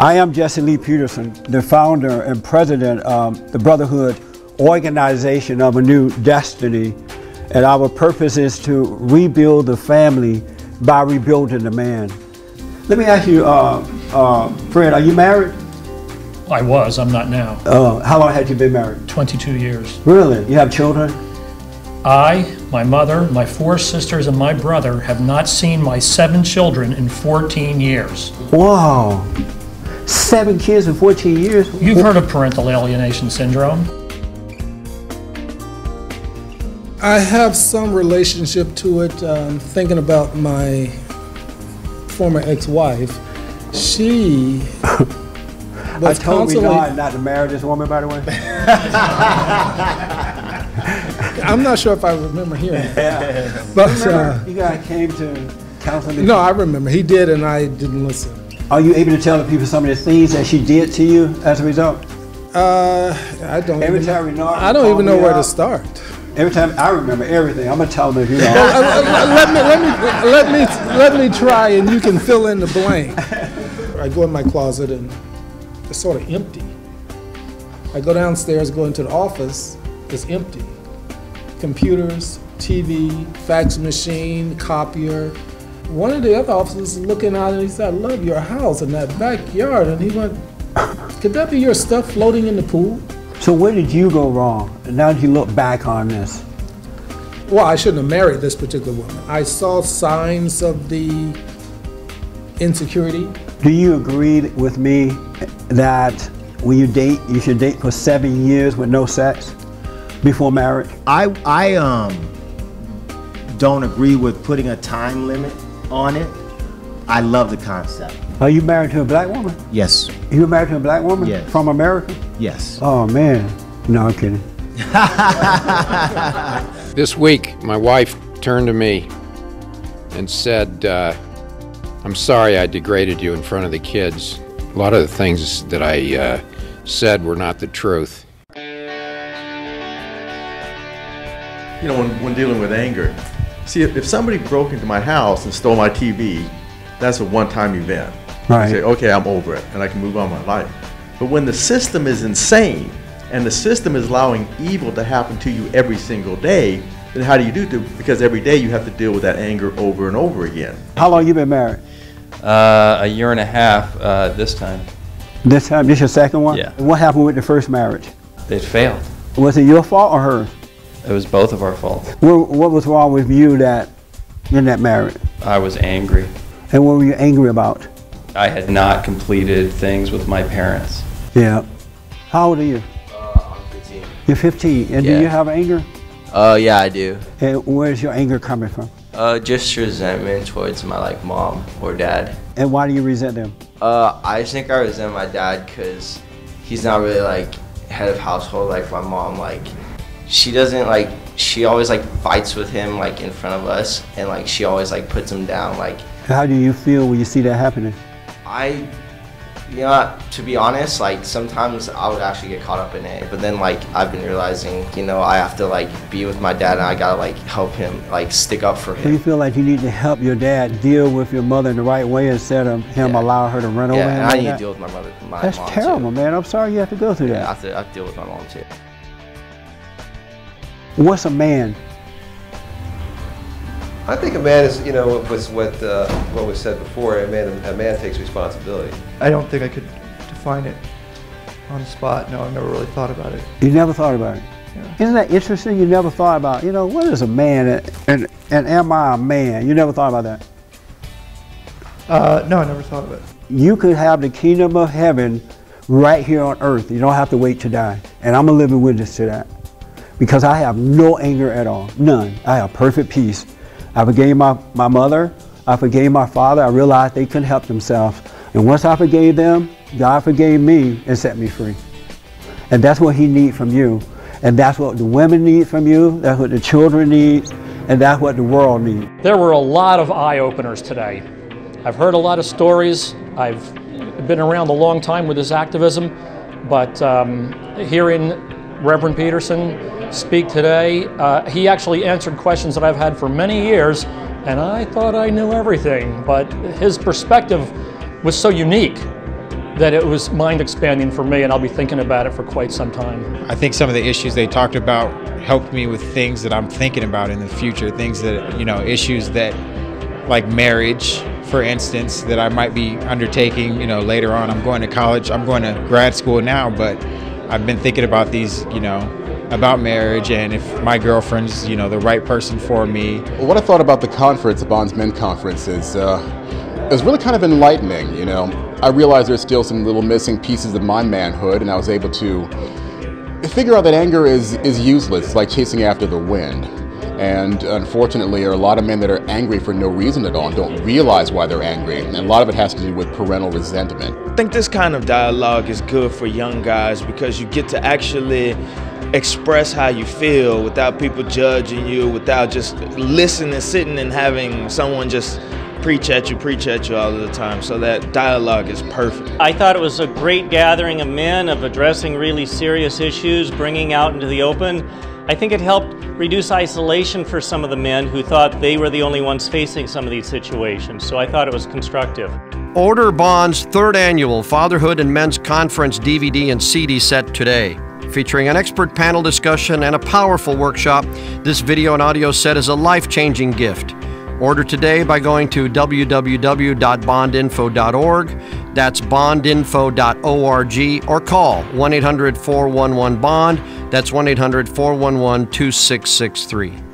I am Jesse Lee Peterson, the founder and president of the Brotherhood organization of a new destiny. And our purpose is to rebuild the family by rebuilding the man. Let me ask you, Fred, are you married? I was, I'm not now. How long had you been married? 22 years. Really? You have children? I, my mother, my 4 sisters, and my brother have not seen my 7 children in 14 years. Wow. 7 kids in 14 years? You've heard of parental alienation syndrome. I have some relationship to it. Thinking about my former ex-wife, she was I told constantly... not to marry this woman, by the way. I'm not sure if I remember hearing it. Yeah. But you guys came to counseling? No, I remember. He did, and I didn't listen. Are you able to tell the people some of the things that she did to you as a result? I don't even know where to start. Every time I remember everything. I'm gonna tell them if you know. let me try, and you can fill in the blank. I go in my closet, and it's sort of empty. I go downstairs, go into the office, it's empty. Computers, TV, fax machine, copier. One of the other officers is looking out, and he said, "I love your house in that backyard." And he went, "Could that be your stuff floating in the pool?" So where did you go wrong? And now that you look back on this. Well, I shouldn't have married this particular woman. I saw signs of the insecurity. Do you agree with me that when you date, you should date for 7 years with no sex before marriage? I don't agree with putting a time limit on it. I love the concept. Are you married to a black woman? Yes. You were married to a black woman? Yes. From America? Yes. Oh man. No, I'm kidding. This week, my wife turned to me and said, I'm sorry I degraded you in front of the kids. A lot of the things that I said were not the truth. You know, when dealing with anger, see, if somebody broke into my house and stole my TV, that's a one-time event. Right. You say, okay, I'm over it, and I can move on with my life. But when the system is insane, and the system is allowing evil to happen to you every single day, then how do you do it? Because every day you have to deal with that anger over and over again. How long you been married? A year and a half this time. This time? This your second one? Yeah. And what happened with the first marriage? It failed. Was it your fault or hers? It was both of our fault. What was wrong with you in that marriage? I was angry. And what were you angry about? I had not completed things with my parents. Yeah. How old are you? I'm 15. You're 15. And Yeah. do you have anger? Yeah, I do. And where's your anger coming from? Just resentment towards my mom or dad. And why do you resent them? I think I resent my dad because he's not really head of household like my mom. She doesn't she always fights with him in front of us, and she always puts him down. How do you feel when you see that happening? To be honest, sometimes I would actually get caught up in it, but then I've been realizing, I have to be with my dad, and I gotta help him, stick up for him. Do you feel like you need to help your dad deal with your mother in the right way instead of him allow her to run over him? Yeah, and I need to deal with my mother, my That's mom terrible, too. man. I'm sorry you have to go through that. I have to deal with my mom too. What's a man? I think a man is, what was said before, a man takes responsibility. I don't think I could define it on the spot. No, I've never really thought about it. You never thought about it? Yeah. Isn't that interesting? You never thought about, what is a man and am I a man? You never thought about that? No, I never thought of it. You could have the kingdom of heaven right here on earth. You don't have to wait to die. And I'm a living witness to that. Because I have no anger at all, none. I have perfect peace. I forgave my mother, I forgave my father. I realized they couldn't help themselves. And once I forgave them, God forgave me and set me free. And that's what he needs from you. And that's what the women need from you, that's what the children need, and that's what the world needs. There were a lot of eye-openers today. I've heard a lot of stories. I've been around a long time with this activism, but hearing Reverend Peterson speak today, he actually answered questions that I've had for many years, and I thought I knew everything, but his perspective was so unique. that it was mind expanding for me, and I'll be thinking about it for quite some time. I think some of the issues they talked about helped me with things that I'm thinking about in the future, things that, you know, issues that, like marriage, for instance, that I might be undertaking, you know, later on. I'm going to college, I'm going to grad school now, but I've been thinking about these, you know, about marriage and if my girlfriend's, you know, the right person for me. Well, what I thought about the conference, the Bonds Men Conference, is it was really kind of enlightening, you know. I realized there's still some little missing pieces of my manhood, and I was able to figure out that anger is useless. It's like chasing after the wind. And unfortunately, there are a lot of men that are angry for no reason at all and don't realize why they're angry. And a lot of it has to do with parental resentment. I think this kind of dialogue is good for young guys because you get to actually express how you feel without people judging you, without just listening, sitting and having someone just preach at you all of the time. So that dialogue is perfect. I thought it was a great gathering of men, of addressing really serious issues, bringing out into the open. I think it helped reduce isolation for some of the men who thought they were the only ones facing some of these situations. So I thought it was constructive. Order Bond's 3rd annual Fatherhood and Men's Conference DVD and CD set today. Featuring an expert panel discussion and a powerful workshop, this video and audio set is a life-changing gift. Order today by going to www.bondinfo.org, that's bondinfo.org, or call 1-800-411-BOND, that's 1-800-411-2663.